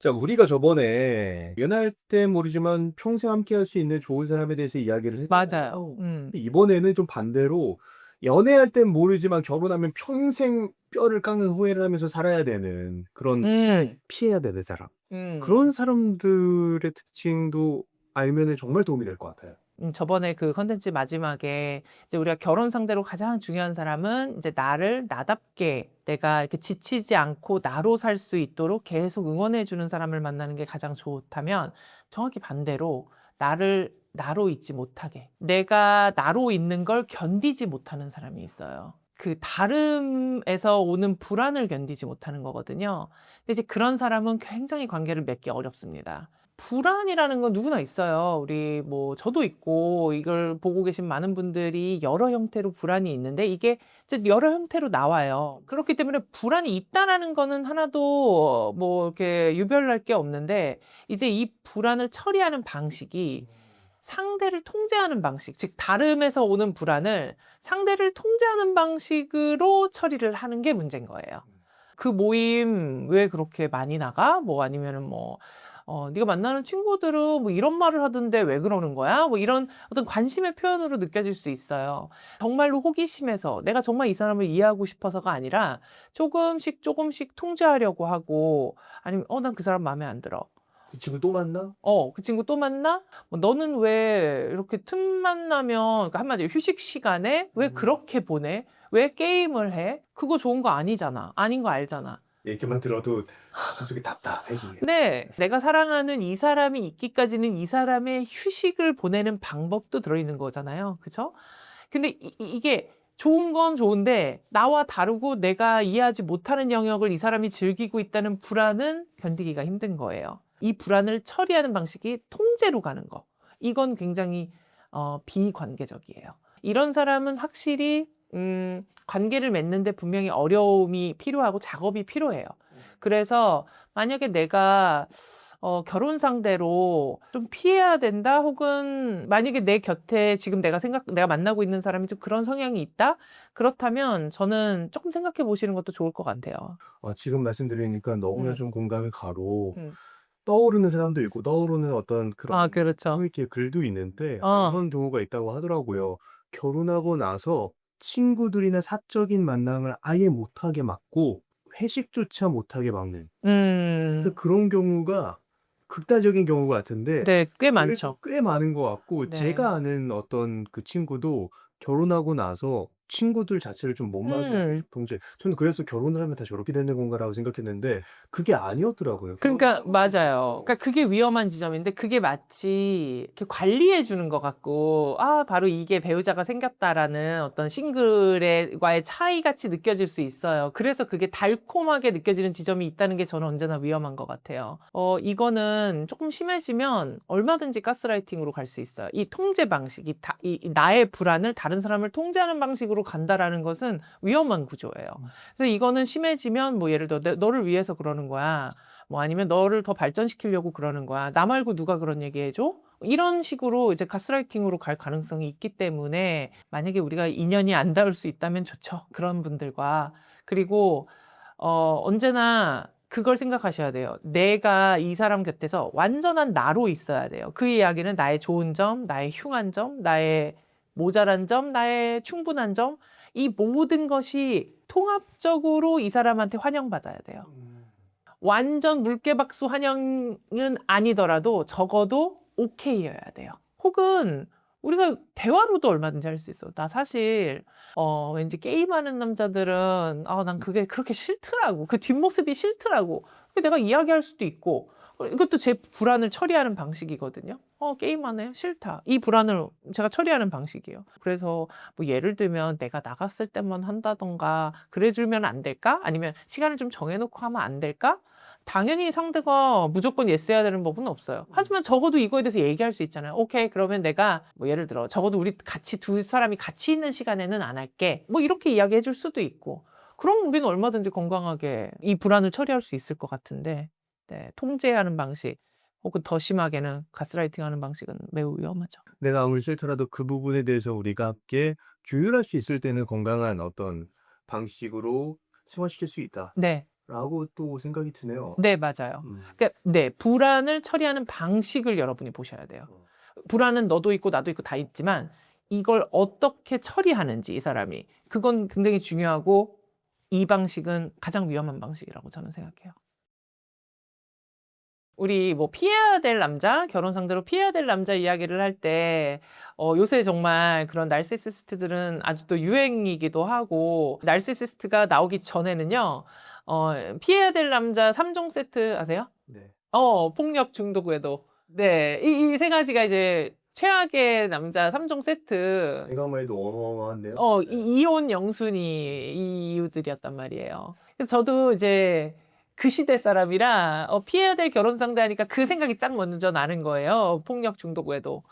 자, 우리가 저번에 연애할 때 모르지만 평생 함께할 수 있는 좋은 사람에 대해서 이야기를 맞아요. 했잖아요. 근데 이번에는 좀 반대로 연애할 땐 모르지만 결혼하면 평생 뼈를 깎는 후회를 하면서 살아야 되는 그런 음. 피해야 되는 사람. 음. 그런 사람들의 특징도 알면은 정말 도움이 될 것 같아요. 저번에 그 컨텐츠 마지막에 이제 우리가 결혼 상대로 가장 중요한 사람은 이제 나를 나답게 내가 이렇게 지치지 않고 나로 살 수 있도록 계속 응원해 주는 사람을 만나는 게 가장 좋다면, 정확히 반대로 나를 나로 있지 못하게, 내가 나로 있는 걸 견디지 못하는 사람이 있어요. 그 다름에서 오는 불안을 견디지 못하는 거거든요. 근데 이제 그런 사람은 굉장히 관계를 맺기 어렵습니다. 불안이라는 건 누구나 있어요. 우리 뭐 저도 있고, 이걸 보고 계신 많은 분들이 여러 형태로 불안이 있는데 이게 이제 여러 형태로 나와요. 그렇기 때문에 불안이 있다라는 거는 하나도 뭐 이렇게 유별날 게 없는데, 이제 이 불안을 처리하는 방식이 상대를 통제하는 방식, 즉 다름에서 오는 불안을 상대를 통제하는 방식으로 처리를 하는 게 문제인 거예요. 그 모임 왜 그렇게 많이 나가? 뭐 아니면은 뭐 네가 만나는 친구들은 뭐 이런 말을 하던데 왜 그러는 거야? 뭐 이런 어떤 관심의 표현으로 느껴질 수 있어요. 정말로 호기심에서 내가 정말 이 사람을 이해하고 싶어서가 아니라 조금씩 조금씩 통제하려고 하고, 아니면 난 그 사람 마음에 안 들어. 그 친구 또 만나? 그 친구 또 만나? 뭐 너는 왜 이렇게 틈만 나면, 그러니까 한마디로 휴식 시간에 왜 그렇게 보내? 왜 게임을 해? 그거 좋은 거 아니잖아. 아닌 거 알잖아. 얘기만 들어도 가슴속이 답답해지네요. 네. 내가 사랑하는 이 사람이 있기까지는 이 사람의 휴식을 보내는 방법도 들어있는 거잖아요. 그죠? 근데 이게 좋은 건 좋은데 나와 다르고 내가 이해하지 못하는 영역을 이 사람이 즐기고 있다는 불안은 견디기가 힘든 거예요. 이 불안을 처리하는 방식이 통제로 가는 거. 이건 굉장히 비관계적이에요. 이런 사람은 확실히 관계를 맺는데 분명히 어려움이 필요하고 작업이 필요해요. 그래서 만약에 내가 결혼 상대로 좀 피해야 된다, 혹은 만약에 내 곁에 지금 내가 만나고 있는 사람이 좀 그런 성향이 있다? 그렇다면 저는 조금 생각해 보시는 것도 좋을 것 같아요. 지금 말씀드리니까 너무나 음. 좀 공감이 가로 음. 떠오르는 사람도 있고 떠오르는 어떤 그런 아, 그렇죠. 커뮤니티의 글도 있는데 어. 이런 경우가 있다고 하더라고요. 결혼하고 나서 친구들이나 사적인 만남을 아예 못하게 막고 회식조차 못하게 막는 그래서 음. 그런 경우가 극단적인 경우 같은데 네, 꽤 그래도 많죠. 꽤 많은 것 같고 네. 제가 아는 어떤 그 친구도 결혼하고 나서 친구들 자체를 좀 못 만나게 음. 동시에 저는 그래서 '결혼을 하면 다 저렇게 되는 건가.'라고 생각했는데 그게 아니었더라고요. 그런 그러니까 경우도 맞아요. 있어서. 그러니까 그게 위험한 지점인데, 그게 마치 이렇게 관리해 주는 것 같고, 바로 이게 배우자가 생겼다라는 어떤 싱글의 과의 차이 같이 느껴질 수 있어요. 그래서 그게 달콤하게 느껴지는 지점이 있다는 게 저는 언제나 위험한 것 같아요. 이거는 조금 심해지면 얼마든지 가스라이팅으로 갈 수 있어요. 이 통제 방식, 이 나의 불안을 다른 사람을 통제하는 방식으로 간다라는 것은 위험한 구조예요. 그래서 이거는 심해지면 뭐 예를 들어 너를 위해서 그러는 거야. 뭐 아니면 너를 더 발전시키려고 그러는 거야. 나 말고 누가 그런 얘기 해줘? 이런 식으로 이제 가스라이팅으로 갈 가능성이 있기 때문에, 만약에 우리가 인연이 안 닿을 수 있다면 좋죠. 그런 분들과. 그리고 언제나 그걸 생각하셔야 돼요. 내가 이 사람 곁에서 완전한 나로 있어야 돼요. 그 이야기는 나의 좋은 점, 나의 흉한 점, 나의 모자란 점, 나의 충분한 점, 이 모든 것이 통합적으로 이 사람한테 환영받아야 돼요. 완전 물개박수 환영은 아니더라도 적어도 오케이여야 돼요. 혹은 우리가 대화로도 얼마든지 할 수 있어. 나 사실 왠지 게임하는 남자들은 난 그게 그렇게 싫더라고. 그 뒷모습이 싫더라고. 내가 이야기할 수도 있고, 이것도 제 불안을 처리하는 방식이거든요. 게임하네. 싫다. 이 불안을 제가 처리하는 방식이에요. 그래서 뭐 예를 들면 내가 나갔을 때만 한다던가 그래 주면 안 될까? 아니면 시간을 좀 정해 놓고 하면 안 될까? 당연히 상대가 무조건 예스 해야 되는 법은 없어요. 하지만 적어도 이거에 대해서 얘기할 수 있잖아요. 오케이, 그러면 내가 뭐 예를 들어 적어도 우리 같이 두 사람이 같이 있는 시간에는 안 할게. 뭐 이렇게 이야기해 줄 수도 있고. 그럼 우리는 얼마든지 건강하게 이 불안을 처리할 수 있을 것 같은데, 네, 통제하는 방식 혹은 더 심하게는 가스라이팅하는 방식은 매우 위험하죠. 내가 아무리 싫더라도 그 부분에 대해서 우리가 함께 조율할 수 있을 때는 건강한 어떤 방식으로 승화시킬 수 있다. 네. 라고 또 생각이 드네요. 네, 맞아요. 음. 그러니까 네, 불안을 처리하는 방식을 여러분이 보셔야 돼요. 불안은 너도 있고 나도 있고 다 있지만 이걸 어떻게 처리하는지 이 사람이 그건 굉장히 중요하고 이 방식은 가장 위험한 방식이라고 저는 생각해요. 우리 뭐 피해야 될 남자, 결혼 상대로 피해야 될 남자 이야기를 할 때 요새 정말 그런 나르시시스트들은 아주 또 유행이기도 하고 나르시시스트가 나오기 전에는요. 피해야 될 남자 3종 세트 아세요? 네. 폭력, 중독, 외도. 네. 이 세 가지가 이제 최악의 남자 3종 세트. 생각만 해도 어마어마한데요. 이혼 영순위 이유들이었단 말이에요. 그래서 저도 이제 그 시대 사람이라 피해야 될 결혼 상대 하니까 그 생각이 딱 먼저 나는 거예요. 폭력, 중독, 외도.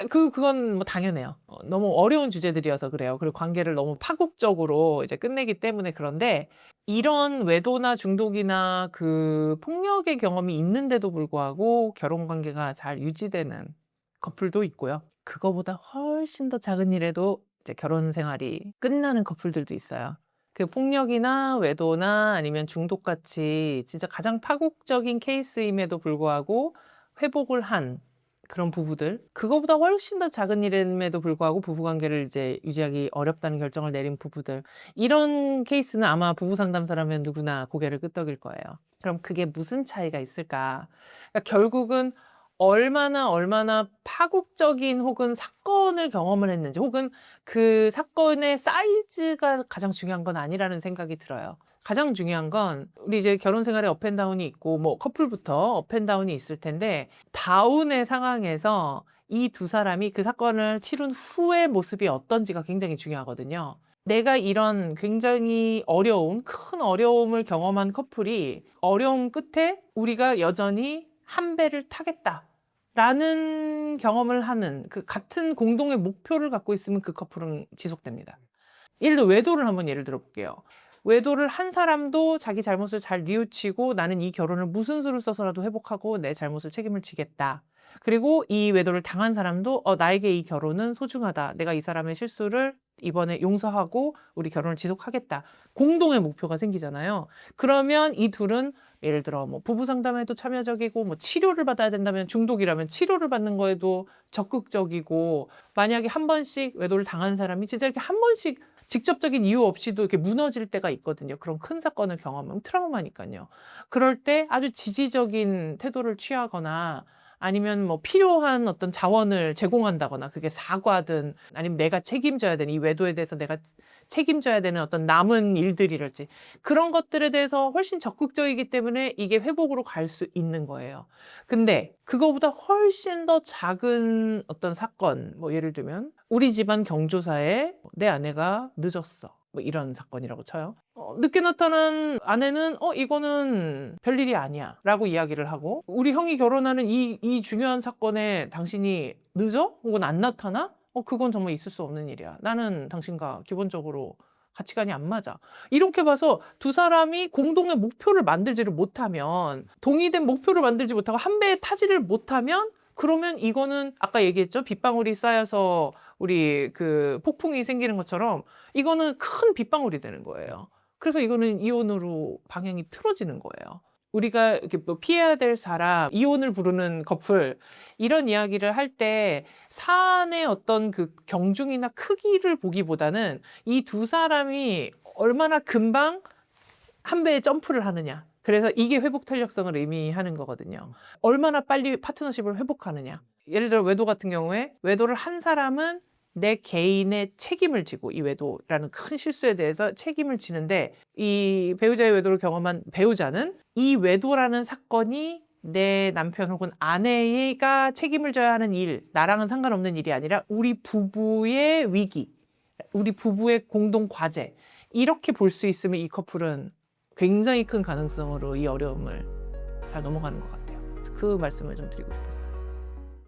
그건 뭐 당연해요. 너무 어려운 주제들이어서 그래요. 그리고 관계를 너무 파국적으로 이제 끝내기 때문에 그런데 이런 외도나 중독이나 그 폭력의 경험이 있는데도 불구하고 결혼 관계가 잘 유지되는 커플도 있고요. 그거보다 훨씬 더 작은 일에도 이제 결혼 생활이 끝나는 커플들도 있어요. 그 폭력이나 외도나 아니면 중독같이 진짜 가장 파국적인 케이스임에도 불구하고 회복을 한 그런 부부들, 그거보다 훨씬 더 작은 일임에도 불구하고 부부관계를 이제 유지하기 어렵다는 결정을 내린 부부들, 이런 케이스는 아마 부부 상담사라면 누구나 고개를 끄덕일 거예요. 그럼 그게 무슨 차이가 있을까? 그러니까 결국은 얼마나 파국적인 혹은 사건을 경험을 했는지, 혹은 그 사건의 사이즈가 가장 중요한 건 아니라는 생각이 들어요. 가장 중요한 건 우리 이제 결혼 생활에 업앤다운이 있고 뭐 커플부터 업앤다운이 있을 텐데 다운의 상황에서 이 두 사람이 그 사건을 치룬 후의 모습이 어떤지가 굉장히 중요하거든요. 내가 이런 굉장히 큰 어려움을 경험한 커플이 어려움 끝에 우리가 여전히 한 배를 타겠다라는 경험을 하는 그 같은 공동의 목표를 갖고 있으면 그 커플은 지속됩니다. 예를 들어 외도를 한번 예를 들어 볼게요. 외도를 한 사람도 자기 잘못을 잘 뉘우치고 나는 이 결혼을 무슨 수를 써서라도 회복하고 내 잘못을 책임을 지겠다. 그리고 이 외도를 당한 사람도 나에게 이 결혼은 소중하다. 내가 이 사람의 실수를 이번에 용서하고 우리 결혼을 지속하겠다. 공동의 목표가 생기잖아요. 그러면 이 둘은 예를 들어 뭐 부부 상담에도 참여적이고 뭐 치료를 받아야 된다면 중독이라면 치료를 받는 거에도 적극적이고, 만약에 한 번씩 외도를 당한 사람이 진짜 이렇게 한 번씩 직접적인 이유 없이도 이렇게 무너질 때가 있거든요. 그런 큰 사건을 경험하면 트라우마니까요. 그럴 때 아주 지지적인 태도를 취하거나 아니면 뭐 필요한 어떤 자원을 제공한다거나, 그게 사과든 아니면 내가 책임져야 되는 이 외도에 대해서 내가 책임져야 되는 어떤 남은 일들이랄지, 그런 것들에 대해서 훨씬 적극적이기 때문에 이게 회복으로 갈 수 있는 거예요. 근데 그거보다 훨씬 더 작은 어떤 사건, 뭐 예를 들면 우리 집안 경조사에 내 아내가 늦었어, 뭐 이런 사건이라고 쳐요. 늦게 나타난 아내는 이거는 별일이 아니야 라고 이야기를 하고, 우리 형이 결혼하는 이 중요한 사건에 당신이 늦어? 혹은 안 나타나? 그건 정말 있을 수 없는 일이야. 나는 당신과 기본적으로 가치관이 안 맞아. 이렇게 봐서 두 사람이 공동의 목표를 만들지를 못하면, 동의된 목표를 만들지 못하고 한 배에 타지를 못하면, 그러면 이거는 아까 얘기했죠. 빗방울이 쌓여서 우리 그 폭풍이 생기는 것처럼 이거는 큰 빗방울이 되는 거예요. 그래서 이거는 이혼으로 방향이 틀어지는 거예요. 우리가 이렇게 뭐 피해야 될 사람, 이혼을 부르는 커플, 이런 이야기를 할 때 사안의 어떤 그 경중이나 크기를 보기보다는 이 두 사람이 얼마나 금방 한 배의 점프를 하느냐. 그래서 이게 회복 탄력성을 의미하는 거거든요. 얼마나 빨리 파트너십을 회복하느냐. 예를 들어 외도 같은 경우에 외도를 한 사람은 내 개인의 책임을 지고, 이 외도라는 큰 실수에 대해서 책임을 지는데, 이 배우자의 외도를 경험한 배우자는 이 외도라는 사건이 내 남편 혹은 아내가 책임을 져야 하는 일, 나랑은 상관없는 일이 아니라 우리 부부의 위기, 우리 부부의 공동 과제, 이렇게 볼 수 있으면 이 커플은 굉장히 큰 가능성으로 이 어려움을 잘 넘어가는 것 같아요. 그래서 그 말씀을 좀 드리고 싶었어요.